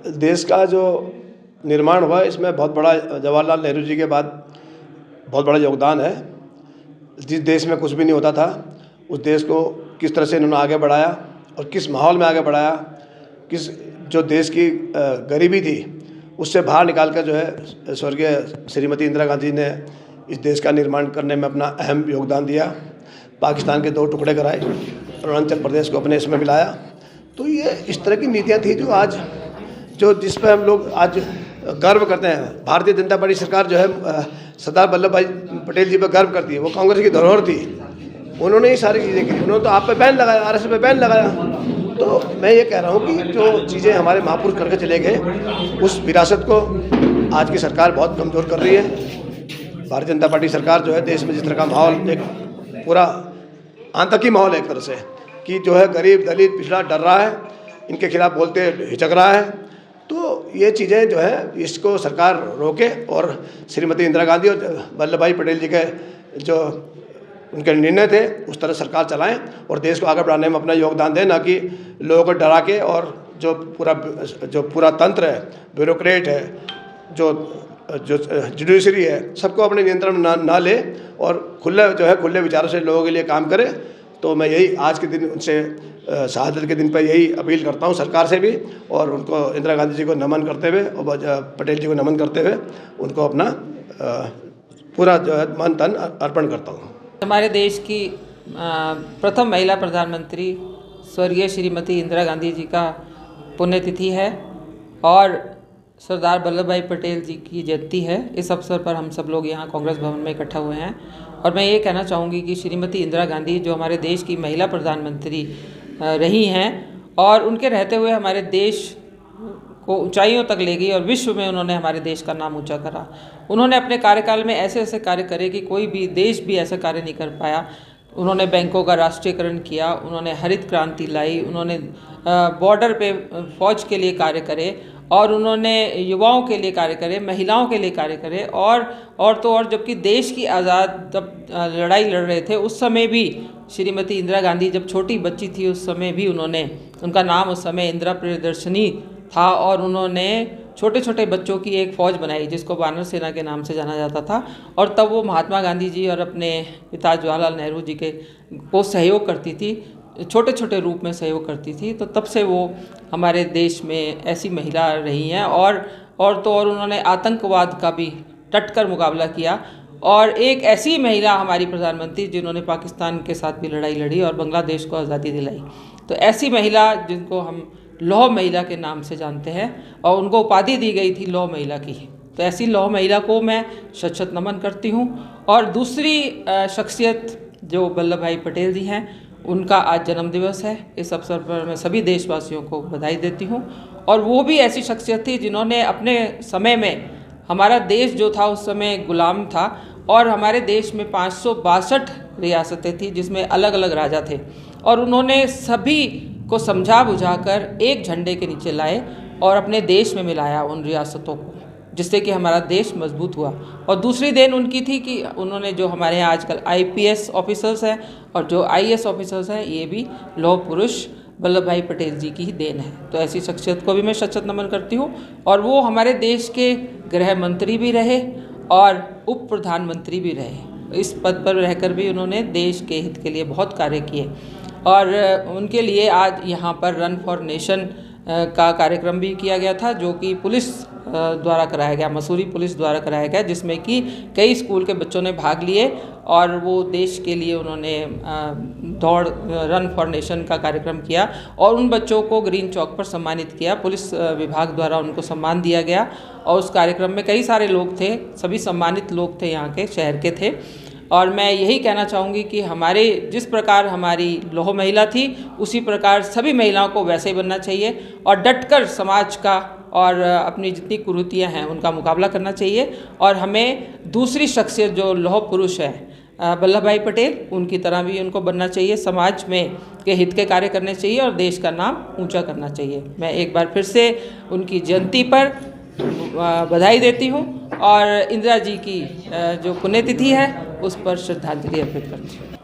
देश का जो निर्माण हुआ इसमें बहुत बड़ा जवाहरलाल नेहरू जी के बाद बहुत बड़ा योगदान है। जिस देश में कुछ भी नहीं होता था उस देश को किस तरह से इन्होंने आगे बढ़ाया और किस माहौल में आगे बढ़ाया, किस जो देश की गरीबी थी उससे बाहर निकाल कर जो है स्वर्गीय श्रीमती इंदिरा गांधी ने इस देश का निर्माण करने में अपना अहम योगदान दिया। पाकिस्तान के 2 टुकड़े कराए, अरुणाचल प्रदेश को अपने इसमें मिलाया। तो ये इस तरह की नीतियाँ थी जो आज जिस पर हम लोग आज गर्व करते हैं। भारतीय जनता पार्टी सरकार जो है सरदार वल्लभ भाई पटेल जी पर गर्व करती है। वो कांग्रेस की धरोहर थी, उन्होंने ही सारी चीज़ें की। उन्होंने तो आप पे बैन लगाया, आरएसएस पे बैन लगाया। तो मैं ये कह रहा हूँ कि जो चीज़ें हमारे महापुरुष करके चले गए उस विरासत को आज की सरकार बहुत कमज़ोर कर रही है। भारतीय जनता पार्टी सरकार जो है देश में जिस तरह का माहौल, एक पूरा आतंकी माहौल है एक तरह से, कि जो है गरीब दलित पिछड़ा डर रहा है, इनके खिलाफ बोलते हिचक रहा है। तो ये चीज़ें जो है इसको सरकार रोके और श्रीमती इंदिरा गांधी और वल्लभ भाई पटेल जी के जो उनके निर्णय थे उस तरह सरकार चलाएं और देश को आगे बढ़ाने में अपना योगदान दें, ना कि लोगों को डरा के। और जो पूरा तंत्र है, ब्यूरोक्रेट है, जो जुडिशरी है, सबको अपने नियंत्रण में ना ले और खुले विचारों से लोगों के लिए काम करे। तो मैं यही आज के दिन उनसे शहादत के दिन पर यही अपील करता हूं सरकार से भी, और उनको इंदिरा गांधी जी को नमन करते हुए और पटेल जी को नमन करते हुए उनको अपना पूरा जो है मन तन अर्पण करता हूं। हमारे देश की प्रथम महिला प्रधानमंत्री स्वर्गीय श्रीमती इंदिरा गांधी जी का पुण्यतिथि है और सरदार वल्लभ भाई पटेल जी की जयंती है। इस अवसर पर हम सब लोग यहाँ कांग्रेस भवन में इकट्ठा हुए हैं और मैं ये कहना चाहूँगी कि श्रीमती इंदिरा गांधी जो हमारे देश की महिला प्रधानमंत्री रही हैं और उनके रहते हुए हमारे देश को ऊंचाइयों तक ले गई और विश्व में उन्होंने हमारे देश का नाम ऊंचा करा। उन्होंने अपने कार्यकाल में ऐसे ऐसे कार्य करे कि कोई भी देश भी ऐसा कार्य नहीं कर पाया। उन्होंने बैंकों का राष्ट्रीयकरण किया, उन्होंने हरित क्रांति लाई, उन्होंने बॉर्डर पे फौज के लिए कार्य करे और उन्होंने युवाओं के लिए कार्य करे, महिलाओं के लिए कार्य करे। और तो और जबकि देश की आज़ाद जब लड़ाई लड़ रहे थे उस समय भी श्रीमती इंदिरा गांधी जब छोटी बच्ची थी उस समय भी उनका नाम उस समय इंदिरा प्रियदर्शनी था और उन्होंने छोटे छोटे बच्चों की एक फ़ौज बनाई जिसको वानर सेना के नाम से जाना जाता था। और तब वो महात्मा गांधी जी और अपने पिता जवाहरलाल नेहरू जी को सहयोग करती थी, छोटे छोटे रूप में सहयोग करती थी। तो तब से वो हमारे देश में ऐसी महिला रही हैं और तो और उन्होंने आतंकवाद का भी डटकर मुकाबला किया। और एक ऐसी महिला हमारी प्रधानमंत्री जिन्होंने पाकिस्तान के साथ भी लड़ाई लड़ी और बांग्लादेश को आज़ादी दिलाई। तो ऐसी महिला जिनको हम लौह महिला के नाम से जानते हैं और उनको उपाधि दी गई थी लौह महिला की। तो ऐसी लौह महिला को मैं शत नमन करती हूँ। और दूसरी शख्सियत जो वल्लभ भाई पटेल जी हैं, उनका आज जन्मदिवस है। इस अवसर पर मैं सभी देशवासियों को बधाई देती हूँ। और वो भी ऐसी शख्सियत थी जिन्होंने अपने समय में, हमारा देश जो था उस समय गुलाम था और हमारे देश में 562 रियासतें थी जिसमें अलग अलग राजा थे और उन्होंने सभी को समझा बुझाकर एक झंडे के नीचे लाए और अपने देश में मिलाया उन रियासतों को, जिससे कि हमारा देश मजबूत हुआ। और दूसरी देन उनकी थी कि उन्होंने जो हमारे यहाँ आजकल IPS ऑफिसर्स हैं और जो IAS ऑफिसर्स हैं, ये भी लौह पुरुष वल्लभ भाई पटेल जी की ही देन है। तो ऐसी शख्सियत को भी मैं शत नमन करती हूँ। और वो हमारे देश के गृह मंत्री भी रहे और उप प्रधानमंत्री भी रहे। इस पद पर रहकर भी उन्होंने देश के हित के लिए बहुत कार्य किए और उनके लिए आज यहाँ पर रन फॉर नेशन का कार्यक्रम भी किया गया था, जो कि पुलिस द्वारा कराया गया, मसूरी पुलिस द्वारा कराया गया, जिसमें कि कई स्कूल के बच्चों ने भाग लिए और वो देश के लिए उन्होंने दौड़ रन फॉर नेशन का कार्यक्रम किया और उन बच्चों को ग्रीन चौक पर सम्मानित किया। पुलिस विभाग द्वारा उनको सम्मान दिया गया और उस कार्यक्रम में कई सारे लोग थे, सभी सम्मानित लोग थे, यहाँ के शहर के थे। और मैं यही कहना चाहूँगी कि हमारे जिस प्रकार हमारी लौह महिला थी उसी प्रकार सभी महिलाओं को वैसे ही बनना चाहिए और डटकर समाज का और अपनी जितनी कुरीतियाँ हैं उनका मुकाबला करना चाहिए। और हमें दूसरी शख्सियत जो लौह पुरुष है वल्लभ भाई पटेल, उनकी तरह भी उनको बनना चाहिए, समाज में के हित के कार्य करने चाहिए और देश का नाम ऊंचा करना चाहिए। मैं एक बार फिर से उनकी जयंती पर बधाई देती हूँ और इंदिरा जी की जो पुण्यतिथि है उस पर श्रद्धांजलि अर्पित करती हूँ।